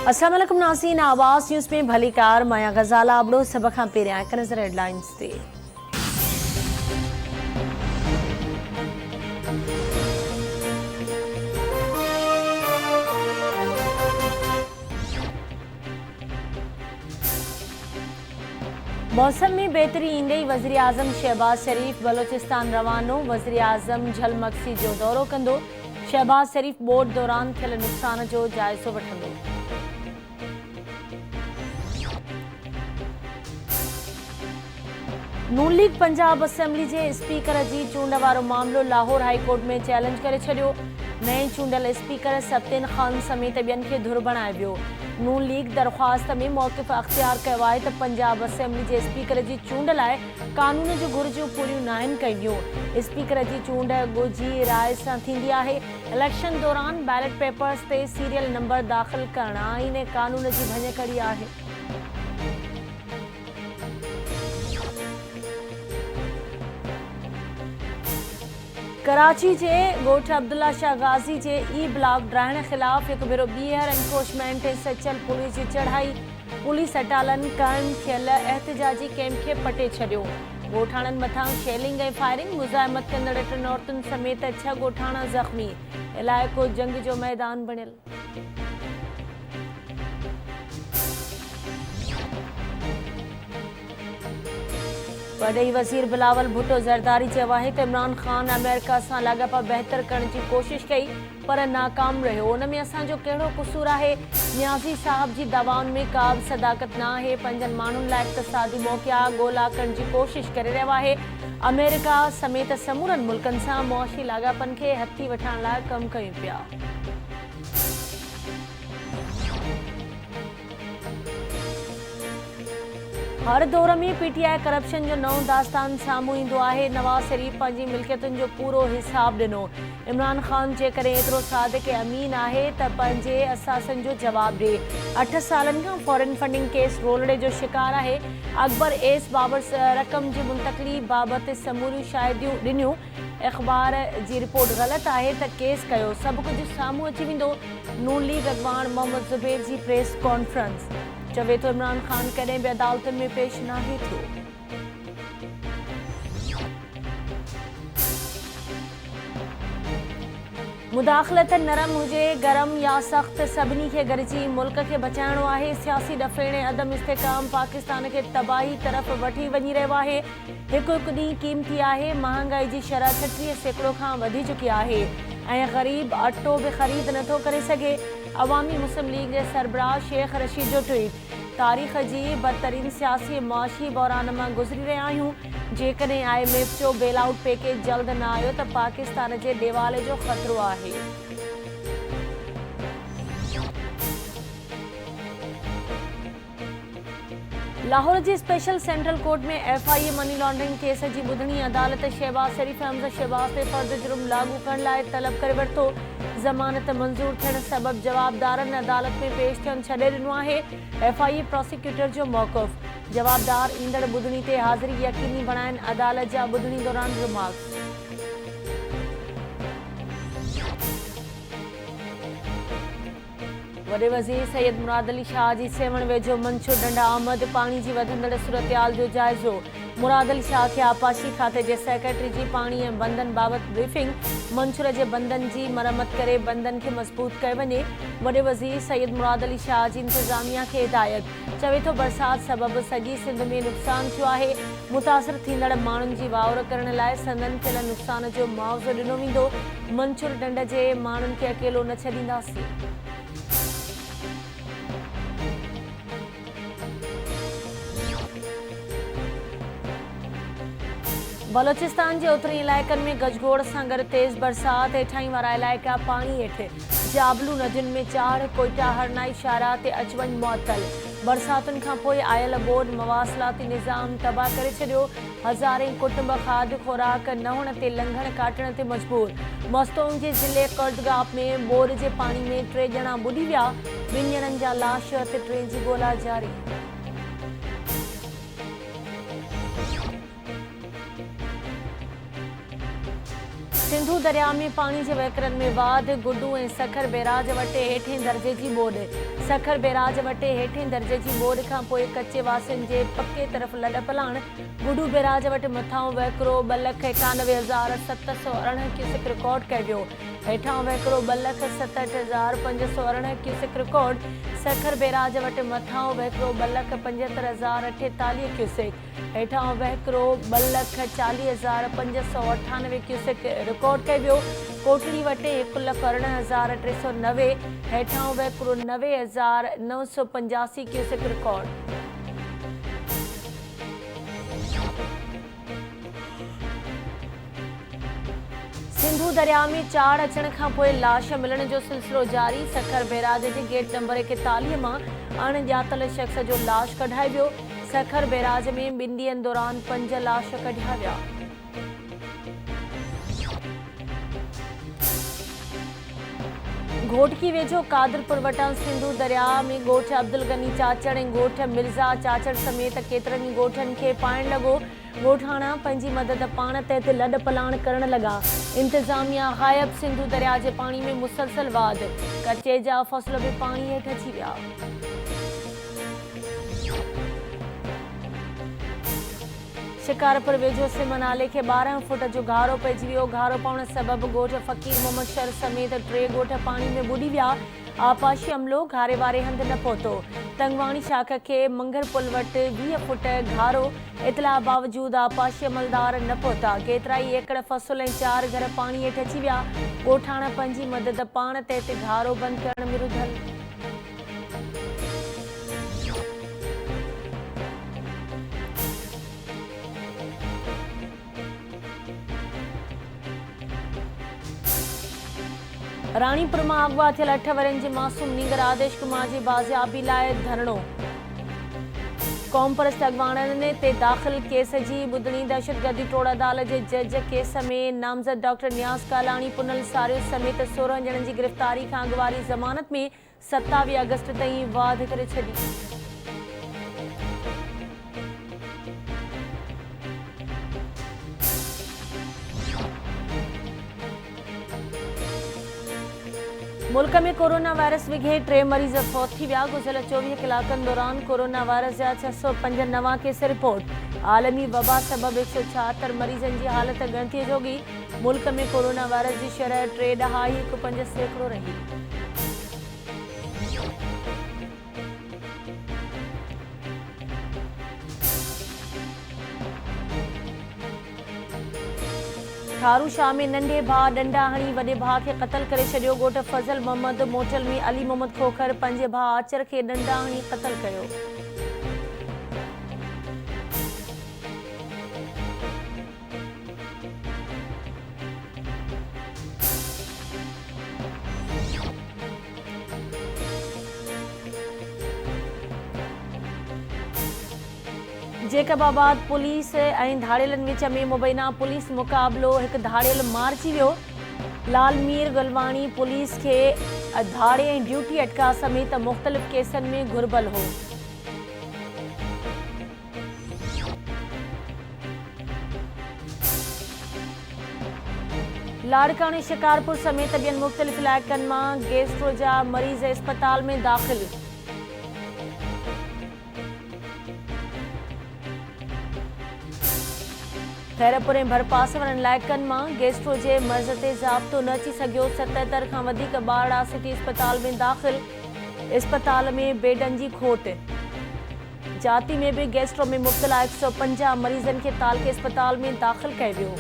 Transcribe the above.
अस्सलाम वालेकुम नाज़रीन, आवाज़ न्यूज़ में भली कार माया गज़ाला आबड़ो सब खां पहिरियां हिकु नज़र हेडलाइंस ते। मौसम में बेहतरी ईंदे वज़ीर आज़म शहबाज शरीफ बलोचिस्तान रवानो। वज़ीर आज़म झलमक्सी जो दौरो कंदो। शहबाज शरीफ बोट दौरान थियल नुक़सान जो जाइज़ो वठंदो। नून लीग पंजाब असेंबली के स्पीकर की चूंड वारो मामलो लाहौर हाई कोर्ट में चैलेंज करे छड़ियो। नए चूंडल स्पीकर सब्तिन खान समेत बियन के धुर बणाए वियो। नून लीग दरख्वास्त में मौक़िफ़ अख्तियार कयो आहे त पंजाब असेंबली के स्पीकर की चूंड लाइ कानून जो घुर्जूं पूरियूं नाहिनि कयूं। स्पीकर की चूंड ॻोल्ही राय सां थींदी आहे। इलेक्शन दौरान बैलेट पेपर्स ते सीरियल नंबर दाख़िल करणु आईन कानून की भञकड़ी आहे। कराची के गोठ अब्दुल्ला शाह गाज़ी के ई ब्लॉक ड्राइण खिलाफ एक भेरो ॿीहर एनक्रोचमेंट सचल पुलिस की चढ़ाई। पुलिस अटालन करण थियल एहतजाजी कैंप के पटे छड़ियो। गोठाणन मथां शेलिंग और फायरिंग। मुज़ाहिमत कंदड़ टिन औरतुन समेत 6 गोठाणा ज़ख्मी। इलाइक़ो जंग जो मैदान बणियल। वॾे वज़ीर बिलावल भुट्टो ज़रदारी चयो आहे त इमरान ख़ान अमेरिका से लाॻापा बेहतर करण की कोशिश कई पर नाकाम रहियो। उन में असांजो कहिड़ो क़सूर आहे? नियाज़ी साहब की दवाउन में का भी सदाकत ना है। पंजन माण्हुनि लाइ इक़्तिसादी मौक़िया ॻोल्हा करण की कोशिश करे रहियो आहे। अमेरिका समेत समूरनि मुल्कनि सां मुआशी लाॻापनि खे हथी वठण लाइ कमु कयूं पिया। हर दौर में पीटीआई करप्शन जो नओं दास्तान साम्हूं ईंदो आहे। नवाज़ शरीफ पंहिंजी मिल्कियतुनि जो पूरो हिसाब ॾिनो। इमरान ख़ान जेकॾहिं एतिरो सादिक अमीन आहे त पंहिंजे असासनि जो जवाब ॾिए। 8 सालनि खां फॉरेन फंडिंग केस रोलड़े जो शिकार आहे। अकबर एस बाबर रक़म जी मुंतक़ली बाबति समूरियूं शाहिदियूं ॾिनियूं। अख़बार की रिपोर्ट ग़लत है त केस कयो सब कुछ साम्हूं अची वेंदो। नून लीग अगवान मोहम्मद ज़ुबैर की प्रेस कॉन्फ्रेंस। चवे तो इमरान ख़ान कदें भी अदालतन में पेश नाहे थियो। मुदाखलत नरम हुए गरम या सख्त सभिनी के गरजी मुल्क के बचाइणो आहे। सियासी डफेणे अदम इस्तेकाम पाकिस्तान के तबाही तरफ वठी वञी रहियो आहे। हिकु हिकु ॾींहुं कीमती आहे। महंगाई की शरह 36% खां वधी चुकी आहे ऐं ग़रीब अटो भी ख़रीद नथो करे सघे। अवामी मुस्लिम लीग के सरबराह शेख रशीद जो ट्वीट। तारीख़ की बदतरीन सियासी मुआशी बहरान में गुज़री रहिया आहियूं। जेकॾहिं IMF जो बेल आउट पैकेज जल्द न आयो तो पाकिस्तान के देवाले जो ख़तरो आहे। लाहौर की स्पेशल सेंट्रल कोर्ट में FIA मनी लॉन्ड्रिंग केस की ॿुधणी। अदालत शहबाज शरीफ हमज़ शहबाज ते फर्द जुर्म लागू करण लाइ तलब करे वरितो। ज़मानत मंजूर थियण सबब जवाबदारनि अदालत में पेश थियण छॾे ॾिनो आहे। FIA प्रोसिक्यूटर जो मौक़िफ़। जवाबदार ईंदड़ ॿुधणी ते हाज़िरी यकीनी बणाइनि। अदालत जा ॿुधणी दौरान रिमार्क्स। वॾे वज़ीर सैयद मुराद अली शाह जी सेवण वेझो मंछूर डंडा आमद। पानी की वधंदड़ सूरतहाल जो जाइज़ो। मुराद अली शाह के आपाशी खाते के सेक्रेटरी की पानी ए बंदन बाबत ब्रीफिंग। मंछूर के बंदन की मरम्मत करे बंदन के मजबूत कयो वञे। वॾे वज़ीर सैयद मुराद अली शाह की इंतजामिया के हिदायत। चवे तो बरसात सबब सॼी सिंध में नुक़सान थियो आहे। मुतासिर थींदड़ माण्हुनि जी वावर करण लाइ संदन थियल नुक़सान जो मुआवज़ो ॾिनो वेंदो। मंछूर डंड के माण्हुनि खे अकेलो न छॾींदासीं। बलोचिस्तान के उत्तरी इलाक़न में गजगोड़ से गॾु तेज़ बरसात। हेठाई वारा इलाइक़ा पानी हेठि। जाबलू नदियुनि में चाढ़। कोयटा हरनाई शाहराह ते अचवञ मुअतल। बरसातुनि खां पोइ आयल ॿोॾि मवासिलाती निज़ाम तबाह करे छॾियो। हज़ारें कुटुंब खाद्य खुराक न हुअण ते लंघण काटण ते मजबूर। मस्तोंग जे ज़िले कर्दगाप में बोर जे पानी में 3 ॼणा ॿुॾी विया। 2 ॼणनि जा लाश ते 3 जी ॻोल्हा जारी। सिंधु दरिया में पानी के वहकरन में वाध। गुड्डू ए सखर बैराज वटे हेठें दर्जे की बोड। सखर बैराज वटे हेठें दर्जे जी बोर्ड खां पोइ कच्चे वासियुनि जे पके तरफ़ लॾ पलाण। गुडू बैराज वटि मथां वहिकिरो 2,91,718 क्यूसेक रिकॉर्ड कयो वियो। हेठां वहिकिरो 2,67,518 क्यूसेक रिकॉर्ड। सखर बैराज वटि मथां वहिकिरो 2,75,048 क्यूसेक। हेठां वहिकिरो 2,40,598 क्यूसेक रिकॉर्ड कयो वियो। कोटड़ी वटे 1,14,390। हेठां वहिकिरो 90,985 क्यूसेक रिकॉर्ड। सिंधु दरिया में चाड़ अचण खां पोइ लाश मिलण जो सिलसिलो जारी। सखर बैराज जे गेट नंबर 41 मां अणॼातल शख़्स जो लाश कढायो वियो। सखर बैराज में 2 ॾींहनि दौरान 5 लाश कढिया विया। घोटकी वेझो कादरपुर वटां सिंधु दरिया में ॻोठ अब्दुल गनी चाचड़ ऐं ॻोठ मिर्ज़ा चाचड़ समेत केतिरनि ई ॻोठनि खे पाइण लॻो। ॻोठाणा पंहिंजी मदद पाण तहत लॾ पलाण करण लॻा। इंतिज़ामिया ग़ाइब। सिंधु दरिया जे पाणी में मुसलसल वाध। कचे जा फ़सुल बि पाणी हेठि अची विया। शिकारपुर वेझो सिम नाले खे 12 फुट जो घारो पइजी वियो। घारो पवण सबबि ॻोठ फ़कीर मोहम्मद शर समेत 3 ॻोठ पाणी में ॿुॾी विया। आपाशी अमलो घारे वारे हंधि न पहुतो। तंगवाणी शाख खे मंगर पुल वटि 20 फुट घारो। इतला बावजूद आपाशी अमलदार न पहुता। केतिरा ई एकड़ फ़सुल ऐं 4 घर पाणी हेठि अची विया। ॻोठाणा पंहिंजी मदद पाण तहत घारो बंदि करण में रुधल। राणीपुर मां अगवा थियल 8 वरनि जे मासूम नींगर आदेश कुमार जी बाज़ियाबी लाइ धरणो। क़ौम परस्त अॻवाननि ते दाख़िल केस जी ॿुधणी। दहशतगर्दी टोड़ अदालत जे जज केस में नामज़द डॉक्टर नियाज़ कालाणी पुनल सारियो समेत 16 ॼणनि जी गिरफ़्तारी खां अॻवारी ज़मानत में 27 अगस्त ताईं वाध करे छॾी। मुल्क में कोरोना वायरस विघे 3 मरीज़ फौत थी विया। गुज़िरियल 24 कलाकनि दौरान कोरोना वायरस जा 605 नवां केस रिपोर्ट। आलमी वबा सबबि 176 मरीज़नि जी हालत ॻणितीअ जोगी। मुल्क में कोरोना वायरस जी शरह 3.15% रही। थारू शाह में नंढे भाउ डंडा हणी वॾे भाउ खे क़तल करे छॾियो। ॻोठ फज़ल मोहम्मद मोटल में अली मोहम्मद खोखर पंहिंजे भाउ आचर खे डंडा हणी क़तल कयो। जेकबाबाद पुलिस ऐं धाड़ियलनि विच में मुबैना पुलिस मुक़ाबिलो। हिकु धाड़ियल मारिजी वियो। लालमीर गलवाणी पुलिस खे धाड़े ऐं ड्यूटी अटका समेत मुख़्तलिफ़ केसनि में घुर्बल हो। लाड़काणे शिकारपुर समेत ॿियनि मुख़्तलिफ़ इलाइक़नि मां गैस्ट्रो जा मरीज़ अस्पताल में दाख़िल। खैरपुर ऐं भरपास वारनि इलाइक़नि मां गैस्ट्रो जे मर्ज़ ते ज़ाब्तो न अची सघियो। 77 खां वधीक ॿारड़ा सिटी अस्पताल में दाख़िल। अस्पताल में बेडनि जी खोट। जाती में भी गैस्ट्रो में मुब्तला 150 मरीज़नि खे तालके अस्पताल में दाख़िल कयो वियो।